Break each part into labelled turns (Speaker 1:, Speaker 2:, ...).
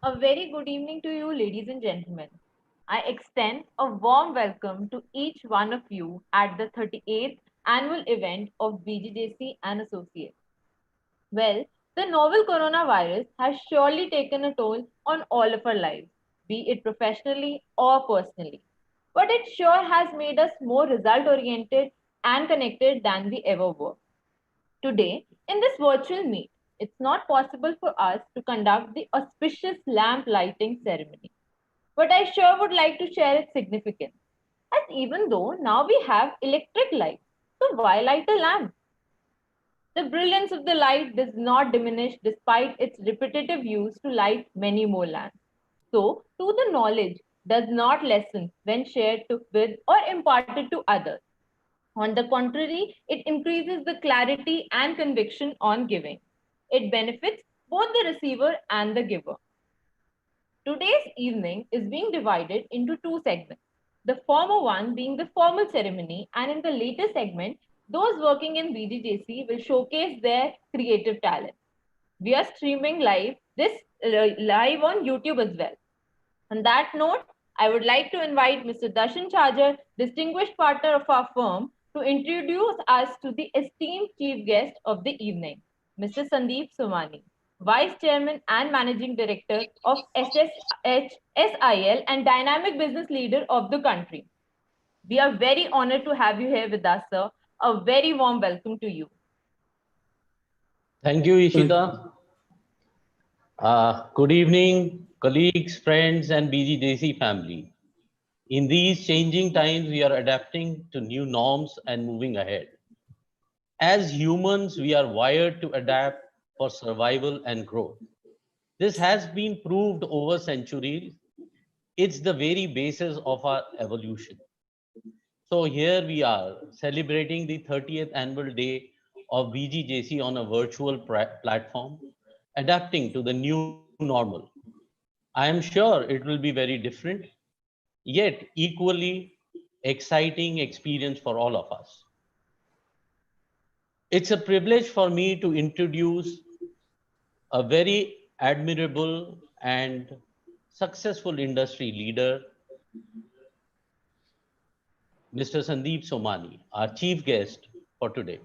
Speaker 1: A very good evening to you, ladies and gentlemen. I extend a warm welcome to each one of you at the 38th annual event of BGJC and Associates. Well, the novel coronavirus has surely taken a toll on all of our lives, be it professionally or personally. But it sure has made us more result oriented and connected than we ever were. Today, in this virtual meet, it's not possible for us to conduct the auspicious lamp lighting ceremony, but I sure would like to share its significance. As even though now we have electric lights, so why light a lamp? The brilliance of the light does not diminish despite its repetitive use to light many more lamps. So, too, the knowledge does not lessen when shared with or imparted to others. On the contrary, it increases the clarity and conviction on giving. It benefits both the receiver and the giver. Today's evening is being divided into two segments. The former one being the formal ceremony, and in the later segment, those working in BGJC will showcase their creative talent. We are streaming live on YouTube as well. On that note, I would like to invite Mr. Darshan Chajar, distinguished partner of our firm, to introduce us to the esteemed chief guest of the evening, Mr. Sandeep Somani, Vice Chairman and Managing Director of SSHSIL and dynamic business leader of the country. We are very honored to have you here with us, sir. A very warm welcome to you.
Speaker 2: Thank you, Ishita. Good evening, colleagues, friends, and BGJC family. In these changing times, we are adapting to new norms and moving ahead. As humans, we are wired to adapt for survival and growth. This has been proved over centuries. It's the very basis of our evolution. So here we are celebrating the 30th annual day of BGJC on a virtual platform, adapting to the new normal. I am sure it will be very different, yet equally exciting experience for all of us. It's a privilege for me to introduce a very admirable and successful industry leader, Mr. Sandeep Somani, our chief guest for today.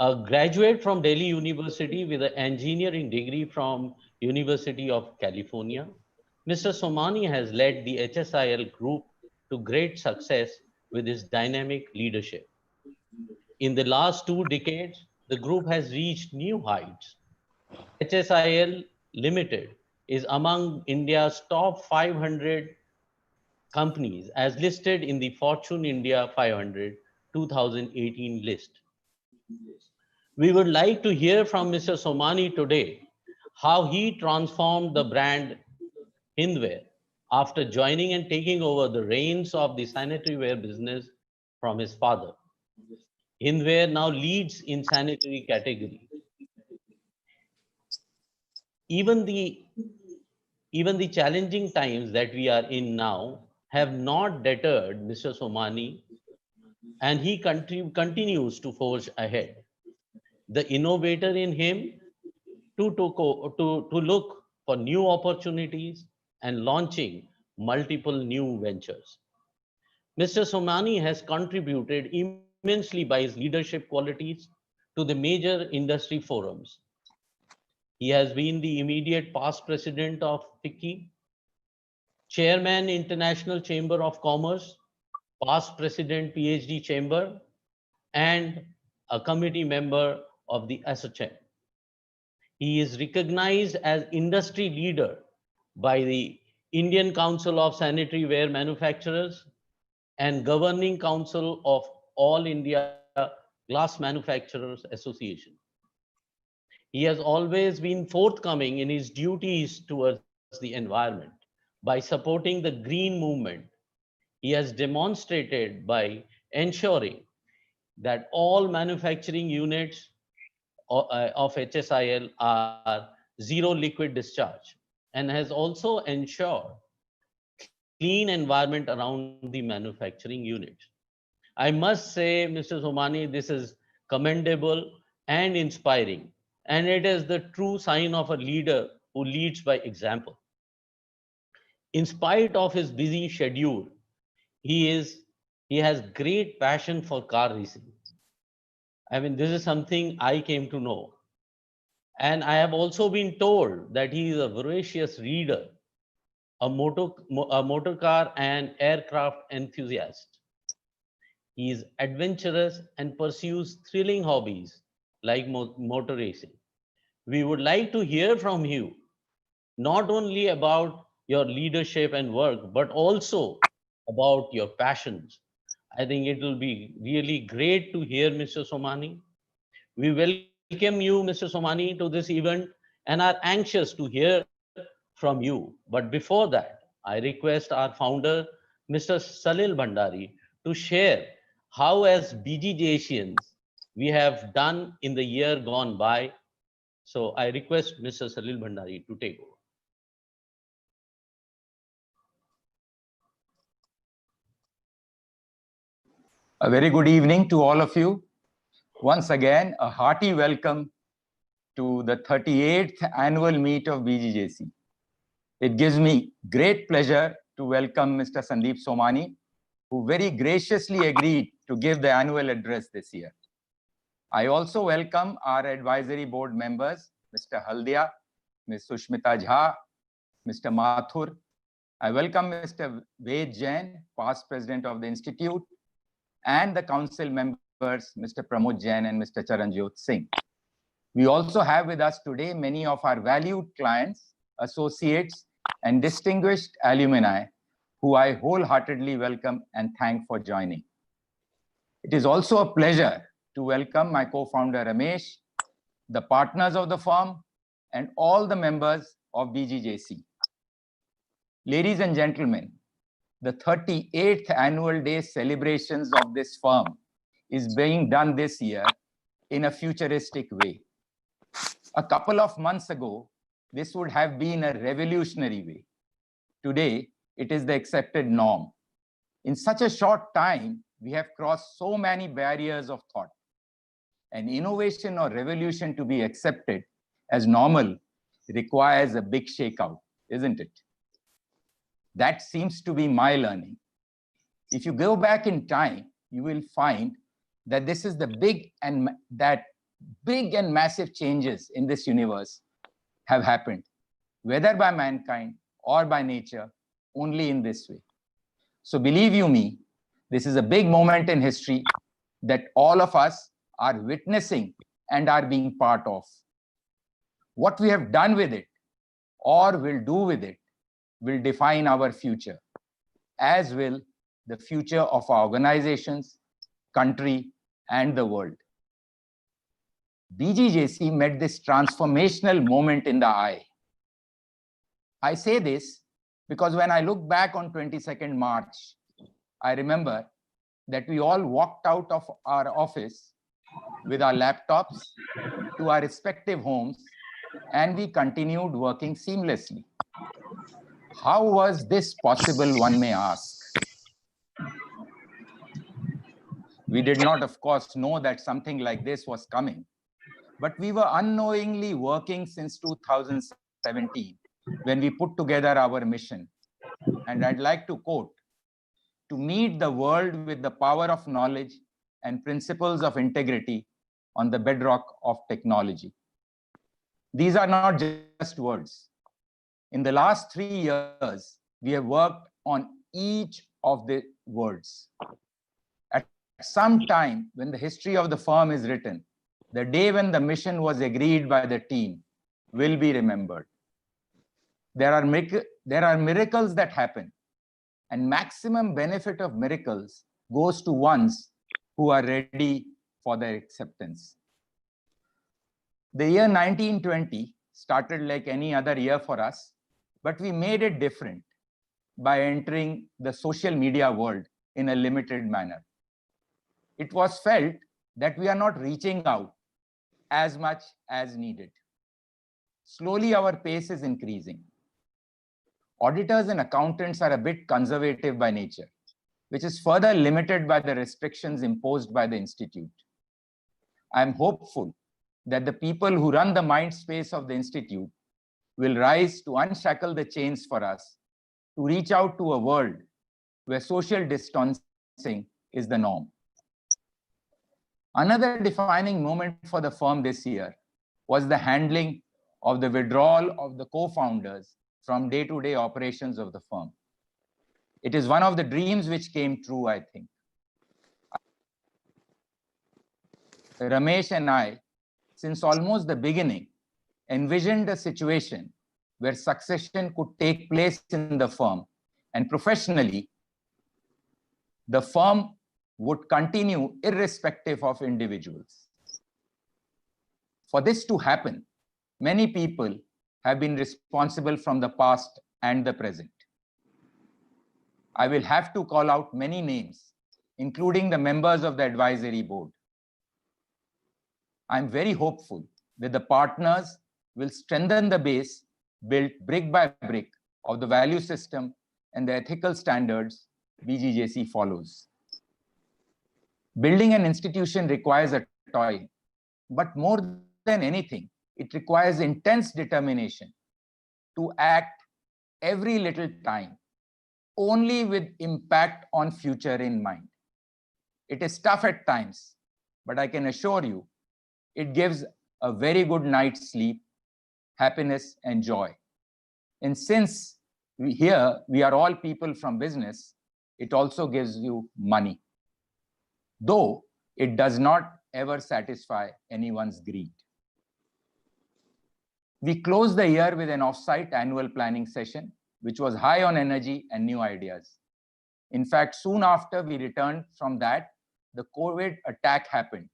Speaker 2: A graduate from Delhi University with an engineering degree from University of California, Mr. Somani has led the HSIL group to great success with his dynamic leadership. In the last 2 decades, the group has reached new heights. HSIL Limited is among India's top 500 companies as listed in the Fortune India 500 2018 list. We would like to hear from Mr. Somani today how he transformed the brand Hindware after joining and taking over the reins of the sanitary ware business from his father. Hindware now leads in sanitary category. Even the even the challenging times that we are in now have not deterred Mr. Somani, and he continues to forge ahead. The innovator in him to look for new opportunities and launching multiple new ventures. Mr. Somani has contributed immensely by his leadership qualities to the major industry forums. He has been the immediate past president of FICCI, chairman International Chamber of Commerce, past president PhD Chamber, and a committee member of the ASSOCHAM. He is recognized as industry leader by the Indian Council of Sanitary Ware Manufacturers and Governing Council of All India Glass Manufacturers Association. He has always been forthcoming in his duties towards the environment by supporting the green movement. He has demonstrated by ensuring that all manufacturing units of HSIL are zero liquid discharge and has also ensured clean environment around the manufacturing units. I must say, Mr. Somani, this is commendable and inspiring, and it is the true sign of a leader who leads by example. In spite of his busy schedule, he has great passion for car racing. I mean, this is something I came to know. And I have also been told that he is a voracious reader, a motor car and aircraft enthusiast. He is adventurous and pursues thrilling hobbies like motor racing. We would like to hear from you, not only about your leadership and work, but also about your passions. I think it will be really great to hear Mr. Somani. We welcome you, Mr. Somani, to this event and are anxious to hear from you. But before that, I request our founder, Mr. Salil Bhandari, to share how, as BGJ Asians, we have done in the year gone by. So I request Mr. Salil Bhandari to take over.
Speaker 3: A very good evening to all of you. Once again, a hearty welcome to the 38th annual meet of BGJC. It gives me great pleasure to welcome Mr. Sandeep Somani, who very graciously agreed to give the annual address this year. I also welcome our advisory board members, Mr. Haldia, Ms. Sushmita Jha, Mr. Mathur. I welcome Mr. Ved Jain, past president of the institute, and the council members, Mr. Pramod Jain and Mr. Charanjot Singh. We also have with us today many of our valued clients, associates, and distinguished alumni who I wholeheartedly welcome and thank for joining. It is also a pleasure to welcome my co-founder Ramesh, the partners of the firm, and all the members of BGJC. Ladies and gentlemen, the 38th annual day celebrations of this firm is being done this year in a futuristic way. A couple of months ago, this would have been a revolutionary way. Today, it is the accepted norm. In such a short time, we have crossed so many barriers of thought. An innovation or revolution to be accepted as normal requires a big shakeout, isn't it? That seems to be my learning. If you go back in time, you will find that this is the big and massive changes in this universe have happened, whether by mankind or by nature, only in this way. So believe you me, this is a big moment in history that all of us are witnessing and are being part of. What we have done with it or will do with it will define our future, as will the future of our organizations, country, and the world. BGJC met this transformational moment in the eye. I say this because when I look back on 22nd March, I remember that we all walked out of our office with our laptops to our respective homes, and we continued working seamlessly. How was this possible, one may ask? We did not, of course, know that something like this was coming, but we were unknowingly working since 2017 when we put together our mission. And I'd like to quote, "To meet the world with the power of knowledge and principles of integrity on the bedrock of technology." These are not just words. In the last 3 years, we have worked on each of the words. At some time when the history of the firm is written, the day when the mission was agreed by the team will be remembered. There are miracles that happen, and maximum benefit of miracles goes to ones who are ready for their acceptance. The year 1920 started like any other year for us, but we made it different by entering the social media world in a limited manner. It was felt that we are not reaching out as much as needed. Slowly, our pace is increasing. Auditors and accountants are a bit conservative by nature, which is further limited by the restrictions imposed by the institute. I am hopeful that the people who run the mind space of the institute will rise to unshackle the chains for us, to reach out to a world where social distancing is the norm. Another defining moment for the firm this year was the handling of the withdrawal of the co-founders from day-to-day operations of the firm. It is one of the dreams which came true, I think. Ramesh and I, since almost the beginning, envisioned a situation where succession could take place in the firm, and professionally, the firm would continue irrespective of individuals. For this to happen, many people have been responsible from the past and the present. I will have to call out many names, including the members of the advisory board. I'm very hopeful that the partners will strengthen the base built brick by brick of the value system and the ethical standards BGJC follows. Building an institution requires a toil, but more than anything, it requires intense determination to act every little time, only with impact on future in mind. It is tough at times, but I can assure you, it gives a very good night's sleep, happiness, and joy. And since we are all people from business, it also gives you money, though it does not ever satisfy anyone's greed. We closed the year with an off-site annual planning session, which was high on energy and new ideas. In fact, soon after we returned from that, the COVID attack happened.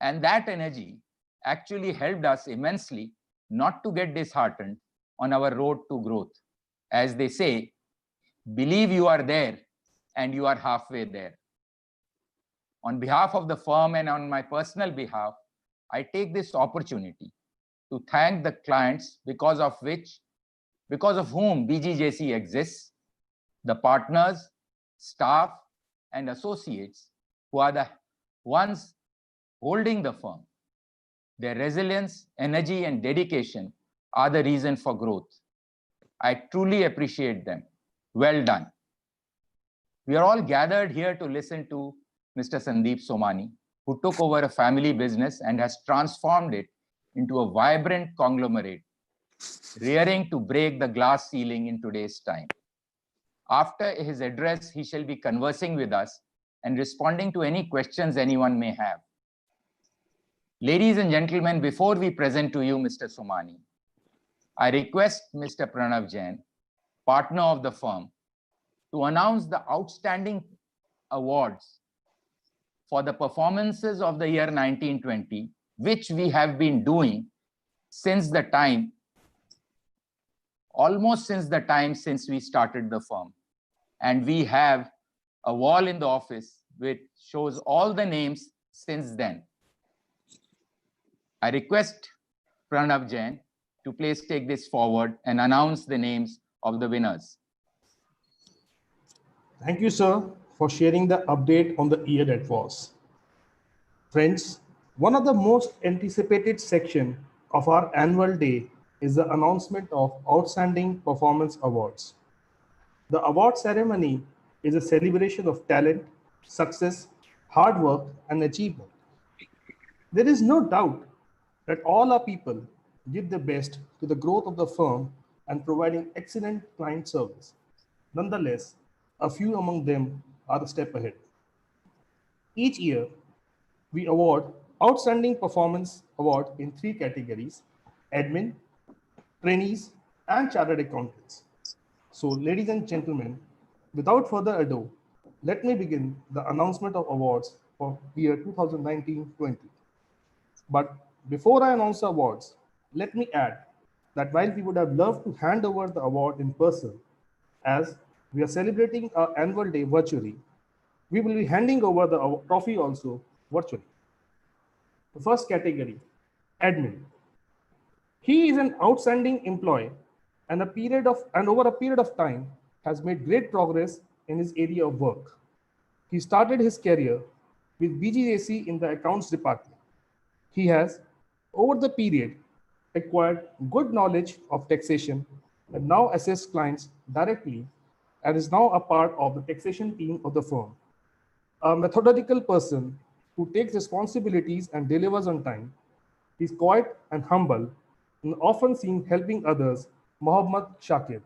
Speaker 3: And that energy actually helped us immensely not to get disheartened on our road to growth. As they say, believe you are there and you are halfway there. On behalf of the firm and on my personal behalf, I take this opportunity to thank the clients because of whom BGJC exists, the partners, staff, and associates who are the ones holding the firm. Their resilience, energy, and dedication are the reason for growth. I truly appreciate them. Well done. We are all gathered here to listen to Mr. Sandeep Somani, who took over a family business and has transformed it into a vibrant conglomerate, rearing to break the glass ceiling in today's time. After his address, he shall be conversing with us and responding to any questions anyone may have. Ladies and gentlemen, before we present to you Mr. Somani, I request Mr. Pranav Jain, partner of the firm, to announce the outstanding awards for the performances of the year 1920, which we have been doing since the time, almost since the time since we started the firm. And we have a wall in the office which shows all the names since then. I request Pranav Jain to please take this forward and announce the names of the winners.
Speaker 4: Thank you, sir, for sharing the update on the year that was. Friends, one of the most anticipated section of our annual day is the announcement of Outstanding Performance Awards. The award ceremony is a celebration of talent, success, hard work, and achievement. There is no doubt that all our people give their best to the growth of the firm and providing excellent client service. Nonetheless, a few among them are a step ahead. Each year, we award Outstanding Performance Award in 3 categories: admin, trainees, and chartered accountants. So, ladies and gentlemen, without further ado, let me begin the announcement of awards for year 2019-20. But before I announce the awards, let me add that while we would have loved to hand over the award in person, as we are celebrating our annual day virtually, we will be handing over the trophy also virtually. The first category, admin. He is an outstanding employee and over a period of time has made great progress in his area of work. He started his career with BGJC in the accounts department. He has, over the period, acquired good knowledge of taxation and now assists clients directly and is now a part of the taxation team of the firm. A methodical person who takes responsibilities and delivers on time. He's quiet and humble and often seen helping others. Mohammad Shakir.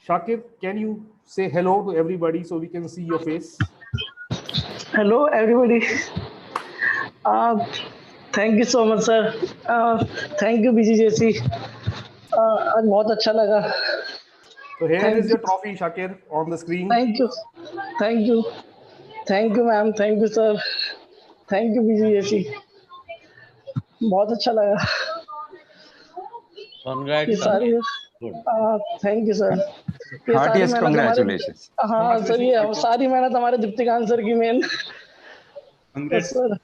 Speaker 4: Shakir, can you say hello to everybody so we can see your face?
Speaker 5: Hello, everybody. Uh, Thank you so much, sir. Thank you, BGJC. आज बहुत अच्छा लगा.
Speaker 4: So here
Speaker 5: Thank
Speaker 4: is your
Speaker 5: you.
Speaker 4: trophy, Shakir, on the screen.
Speaker 5: Thank you. Thank you. Thank you, ma'am. Thank you, sir. Thank you, BGJC. बहुत अच्छा लगा.
Speaker 2: Congrats.
Speaker 5: ये
Speaker 2: son.
Speaker 5: सारी
Speaker 2: Good.
Speaker 5: Thank you sir. ये सारी
Speaker 3: Heartiest
Speaker 5: मेहनत हमारे.
Speaker 3: congratulations.
Speaker 5: हाँ सर, ये सारी मेहनत हमारे दीप्तिकांत सर की मेन.
Speaker 4: Congrats.
Speaker 5: सर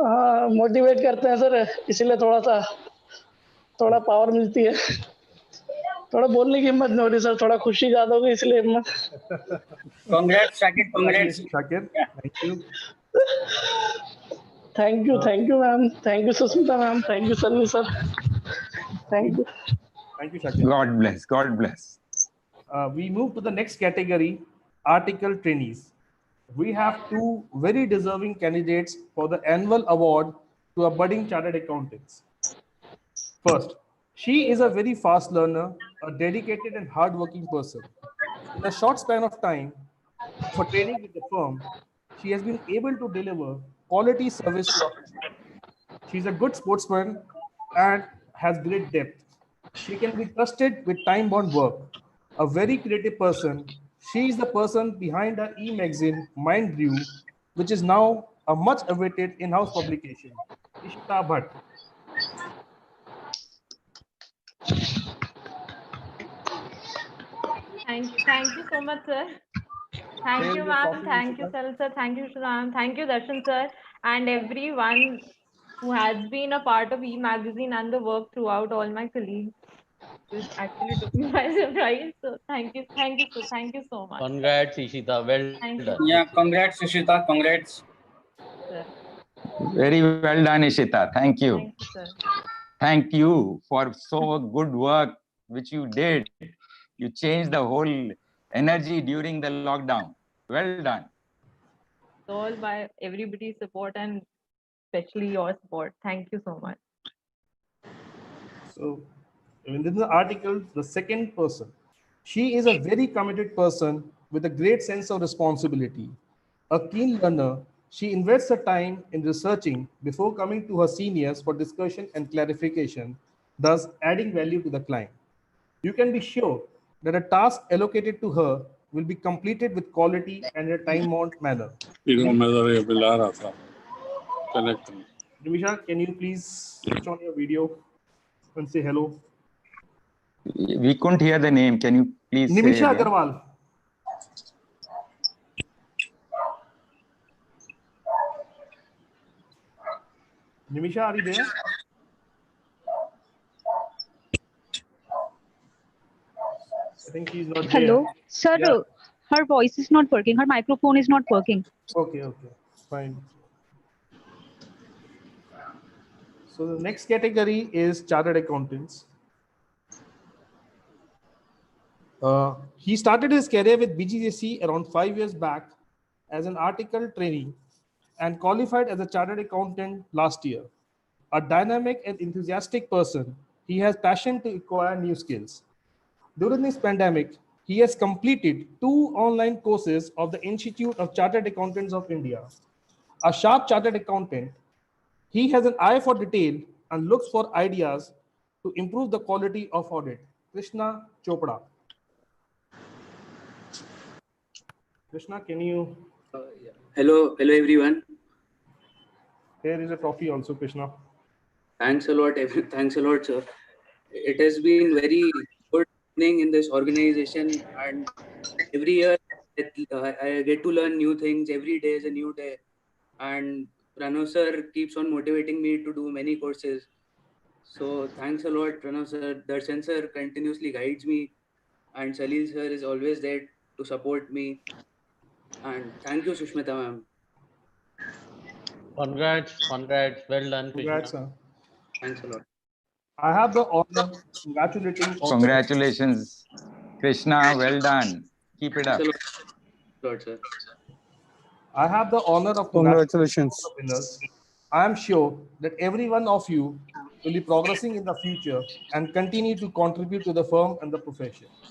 Speaker 5: हाँ मोटिवेट करते हैं सर, इसीलिए थोड़ा पावर मिलती है. थोड़ा बोलने की हिम्मत नहीं हो रही सर, थोड़ा खुशी ज्यादा होगी इसलिए हिम्मत.
Speaker 6: Congrats, Shakir. Congrats.
Speaker 4: Congratulations, Shakir. Thank you.
Speaker 5: Thank you ma'am. Thank you Sushmita ma'am. Thank you sir. Thank you.
Speaker 4: Thank you, Shakir.
Speaker 3: God bless. God bless.
Speaker 4: We move to the next category, article trainees. We have two very deserving candidates for the annual award to a budding chartered accountants. First, she is a very fast learner, a dedicated and hardworking person. In a short span of time for training with the firm, she has been able to deliver quality service. She's a good sportsman and has great depth. She can be trusted with time-bound work. A very creative person, she is the person behind the e-magazine Mind Brew, which is now a much-awaited in-house publication. Ishita Bhatt.
Speaker 1: Thank you so much, sir. Thank you, ma'am. Thank you, Sal sir. Thank you, Shram. Thank you, Darshan sir, and everyone who has been a part of e-magazine and the work throughout. All my colleagues. This actually took me by surprise. So thank you so much.
Speaker 2: Congrats, Ishita. Well
Speaker 1: Thank
Speaker 2: done.
Speaker 1: you.
Speaker 6: Yeah, congrats, Sushita. Congrats.
Speaker 1: Sir.
Speaker 3: Very well done, Ishita. Thank you.
Speaker 1: Thank you, sir.
Speaker 3: Thank you for so good work which you did. You changed the whole energy during the lockdown. Well done.
Speaker 1: It's all by everybody's support and especially your support. Thank you so much.
Speaker 4: So, in the article, the second person, she is a very committed person with a great sense of responsibility. A keen learner, she invests her time in researching before coming to her seniors for discussion and clarification, thus adding value to the client. You can be sure that a task allocated to her will be completed with quality and in a time-bound manner. Nimisha, can you please switch on your video and say hello?
Speaker 3: We couldn't hear the name. Can you please say
Speaker 4: Nimisha
Speaker 3: again?
Speaker 4: Agarwal. Nimisha, are you there? I think she's not
Speaker 7: Hello,
Speaker 4: there.
Speaker 7: sir.
Speaker 4: Yeah.
Speaker 7: Her voice is not working. Her microphone is not working.
Speaker 4: Okay, fine. So the next category is chartered accountants. He started his career with BGJC around 5 years back as an article trainee and qualified as a chartered accountant last year. A dynamic and enthusiastic person, he has passion to acquire new skills. During this pandemic, he has completed 2 online courses of the Institute of Chartered Accountants of India. A sharp chartered accountant, he has an eye for detail and looks for ideas to improve the quality of audit. Krishna Chopra. Krishna, can you?
Speaker 6: Hello everyone.
Speaker 4: Here is a trophy also, Krishna.
Speaker 6: Thanks a lot. Thanks a lot, sir. It has been very good learning in this organization, and every year I get to learn new things. Every day is a new day, and Pranav sir keeps on motivating me to do many courses. So thanks a lot, Pranav sir. Darshan sir continuously guides me, and Salil sir is always there to support me. And thank you, Sushmita ma'am.
Speaker 2: Congrats. Well done, Krishna.
Speaker 4: Congrats, sir.
Speaker 6: Thanks a lot.
Speaker 4: I have the honor of congratulating all the
Speaker 3: Congratulations, Krishna. Well done. Keep it up.
Speaker 6: Thanks a lot, sir.
Speaker 4: I have the honor of congratulating all the winners. I am sure that every one of you will be progressing in the future and continue to contribute to the firm and the profession.